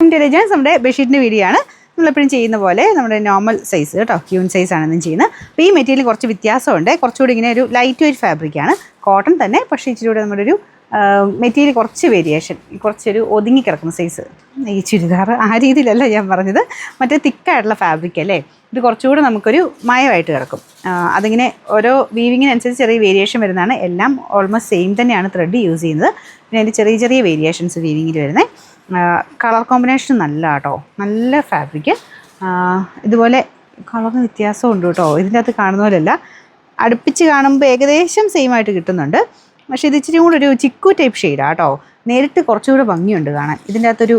Intelligence നമ്മുടെ ബെഡ്ഷീറ്റിൻ്റെ video ആണ്. നമ്മളെപ്പോഴും ചെയ്യുന്ന പോലെ നമ്മുടെ നോർമൽ സൈസ് കേട്ടോ, ക്യൂൺ സൈസാണ് ഇന്നും ചെയ്യുന്നത്. അപ്പോൾ ഈ മെറ്റീരിയൽ കുറച്ച് വ്യത്യാസമുണ്ട്. കുറച്ചുകൂടി ഇങ്ങനെ ഒരു ലൈറ്റ് വെയ്റ്റ് ഫാബ്രിക്കാണ്, കോട്ടൺ തന്നെ, പക്ഷേ ഇച്ചിരി കൂടെ നമ്മുടെ ഒരു മെറ്റീരിയൽ കുറച്ച് വേരിയേഷൻ, കുറച്ചൊരു ഒതുങ്ങി കിടക്കുന്ന സൈസ്. ഈ ചുരിദാർ ആ രീതിയിലല്ല ഞാൻ പറഞ്ഞത്, മറ്റേ തിക്കായിട്ടുള്ള ഫാബ്രിക് അല്ലേ, ഇത് കുറച്ചുകൂടെ നമുക്കൊരു മയമായിട്ട് കിടക്കും. അതിങ്ങനെ ഓരോ വീവിങ്ങിനനുസരിച്ച് ചെറിയ വേരിയേഷൻ വരുന്നതാണ്. എല്ലാം ഓൾമോസ്റ്റ് സെയിം തന്നെയാണ് ത്രെഡ് യൂസ് ചെയ്യുന്നത്. പിന്നെ അതിൻ്റെ ചെറിയ ചെറിയ വേരിയേഷൻസ് വീവിങ്ങിൽ വരുന്നത്. കളർ കോമ്പിനേഷൻ നല്ല കേട്ടോ, നല്ല ഫാബ്രിക്. ഇതുപോലെ കളറിന് വ്യത്യാസമുണ്ട് കേട്ടോ, ഇതിൻ്റെ അകത്ത് കാണുന്ന പോലെയല്ല. അടുപ്പിച്ച് കാണുമ്പോൾ ഏകദേശം സെയിം ആയിട്ട് കിട്ടുന്നുണ്ട്, പക്ഷേ ഇത് ഇച്ചിരി കൂടെ ഒരു ചിക്കു ടൈപ്പ് ഷെയ്ഡാണ് കേട്ടോ. നേരിട്ട് കുറച്ചുകൂടെ ഭംഗിയുണ്ട് കാണാൻ. ഇതിൻ്റെ അകത്തൊരു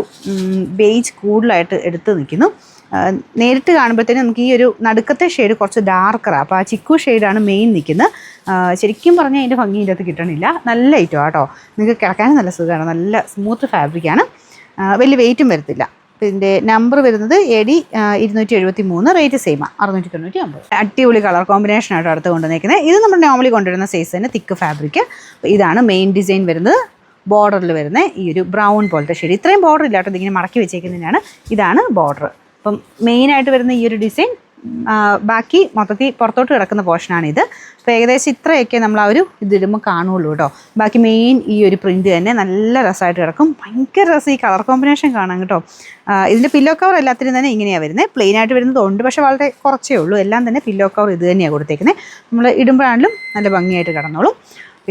ബേജ് കൂടുതലായിട്ട് എടുത്ത് നിൽക്കുന്നു. നേരിട്ട് കാണുമ്പോഴത്തേനും നമുക്ക് ഈ ഒരു നടുക്കത്തെ ഷെയ്ഡ് കുറച്ച് ഡാർക്കറാണ്, അപ്പോൾ ആ ചിക്കു ഷെയ്ഡാണ് മെയിൻ നിൽക്കുന്നത്. ശരിക്കും പറഞ്ഞാൽ അതിൻ്റെ ഭംഗി ഇതിൻ്റെ അകത്ത് കിട്ടണില്ല. നല്ല ഐറ്റം കേട്ടോ, നിങ്ങൾക്ക് കിടക്കാനും നല്ല സുഖമാണ്, നല്ല സ്മൂത്ത് ഫാബ്രിക്കാണ്, വലിയ വെയിറ്റും വരത്തില്ല. ഇതിൻ്റെ നമ്പർ വരുന്നത് AD 273, റേറ്റ് സെയിമാണ് 699. അടിപൊളി കളർ കോമ്പിനേഷൻ ആയിട്ട് അടുത്ത് കൊണ്ടുവന്നേക്കുന്നത്. ഇത് നമ്മൾ നോർമലി കൊണ്ടുവരുന്ന സൈസ് തന്നെ, തിക്ക് ഫാബ്രിക്. ഇതാണ് മെയിൻ ഡിസൈൻ വരുന്നത്. ബോർഡറിൽ വരുന്ന ഈ ഒരു ബ്രൗൺ പോലത്തെ ഷെയ്ഡ്, ഇത്രയും ബോർഡർ ഇല്ല കേട്ടോ, ഇതിങ്ങനെ മടക്കി വെച്ചേക്കുന്നതിനാണ്. ഇതാണ് ബോർഡർ. അപ്പം മെയിനായിട്ട് വരുന്ന ഈ ഒരു ഡിസൈൻ, ബാക്കി മൊത്തത്തിൽ പുറത്തോട്ട് കിടക്കുന്ന പോർഷനാണിത്. അപ്പോൾ ഏകദേശം ഇത്രയൊക്കെ നമ്മൾ ആ ഒരു ഇതിടുമ്പോൾ കാണുള്ളൂ കേട്ടോ. ബാക്കി മെയിൻ ഈ ഒരു പ്രിൻറ്റ് തന്നെ നല്ല രസമായിട്ട് കിടക്കും. ഭയങ്കര രസം ഈ കളർ കോമ്പിനേഷൻ കാണാം കേട്ടോ. ഇതിൻ്റെ പില്ലോ കവർ എല്ലാത്തിനും തന്നെ ഇങ്ങനെയാണ് വരുന്നത്. പ്ലെയിൻ ആയിട്ട് വരുന്നത് ഉണ്ട്, പക്ഷേ വളരെ കുറച്ചേ ഉള്ളൂ. എല്ലാം തന്നെ പില്ലോ കവർ ഇത് തന്നെയാണ് കൊടുത്തേക്കുന്നത്. നമ്മൾ ഇടുമ്പോഴാണെങ്കിലും നല്ല ഭംഗിയായിട്ട് കിടന്നോളും.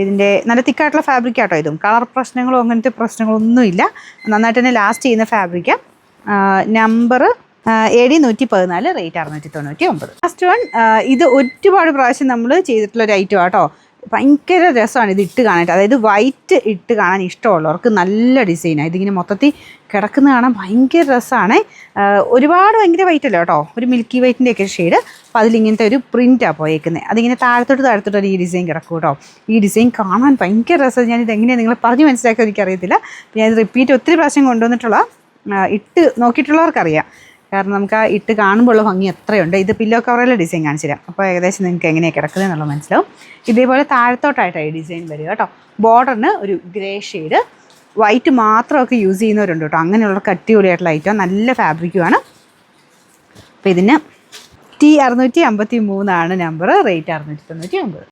ഇതിൻ്റെ നല്ല തിക്കായിട്ടുള്ള ഫാബ്രിക് ആട്ടോ. ഇതും കളർ പ്രശ്നങ്ങളോ അങ്ങനത്തെ പ്രശ്നങ്ങളൊന്നുമില്ല, നന്നായിട്ട് തന്നെ ലാസ്റ്റ് ചെയ്യുന്ന ഫാബ്രിക്കാണ്. Number AD 114, rate 699. Last one, ഇത് ഒരുപാട് പ്രാവശ്യം നമ്മൾ ചെയ്തിട്ടുള്ളൊരു ഐറ്റം ആട്ടോ. ഭയങ്കര രസമാണ് ഇത് ഇട്ട് കാണാനായിട്ട്. അതായത് വൈറ്റ് ഇട്ട് കാണാൻ ഇഷ്ടമുള്ളവർക്ക് നല്ല ഡിസൈനാണ്. ഇതിങ്ങനെ മൊത്തത്തിൽ കിടക്കുന്ന കാണാൻ ഭയങ്കര രസമാണ്. ഒരുപാട് ഭയങ്കര വൈറ്റ് അല്ല കേട്ടോ, ഒരു മിൽക്കി വൈറ്റിൻ്റെയൊക്കെ ഷെയ്ഡ്. അപ്പോൾ അതിലിങ്ങനത്തെ ഒരു പ്രിൻറ്റാണ് പോയേക്കുന്നത്. അതിങ്ങനെ താഴത്തോട്ട് ഈ ഡിസൈൻ കിടക്കും കേട്ടോ. ഈ ഡിസൈൻ കാണാൻ ഭയങ്കര രസം. ഞാനിത് എങ്ങനെയാണ് നിങ്ങൾ പറഞ്ഞ് മനസ്സിലാക്കാൻ എനിക്കറിയത്തില്ല. ഞാനിത് റിപ്പീറ്റ് ഒത്തിരി പ്രാവശ്യം കൊണ്ടുവന്നിട്ടുള്ള, ഇട്ട് നോക്കിയിട്ടുള്ളവർക്കറിയാം. കാരണം നമുക്ക് ആ ഇട്ട് കാണുമ്പോൾ ഉള്ള ഭംഗി എത്രയുണ്ട്. ഇത് പില്ലോ കവറിലെ ഡിസൈൻ കാണിച്ചു തരാം, അപ്പോൾ ഏകദേശം നിങ്ങൾക്ക് എങ്ങനെയാണ് കിടക്കുന്നത് എന്നുള്ളത് മനസ്സിലാവും. ഇതേപോലെ താഴത്തോട്ടായിട്ടാണ് ഈ ഡിസൈൻ വരിക കേട്ടോ. ബോർഡറിന് ഒരു ഗ്രേ ഷെയ്ഡ്, വൈറ്റ് മാത്രമൊക്കെ യൂസ് ചെയ്യുന്നവരുണ്ട് കേട്ടോ. അങ്ങനെയുള്ള അടിപൊളിയായിട്ടുള്ള ഐറ്റം, നല്ല ഫാബ്രിക്കുമാണ്. അപ്പോൾ ഇതിന് T 653 നമ്പർ, റേറ്റ് 699.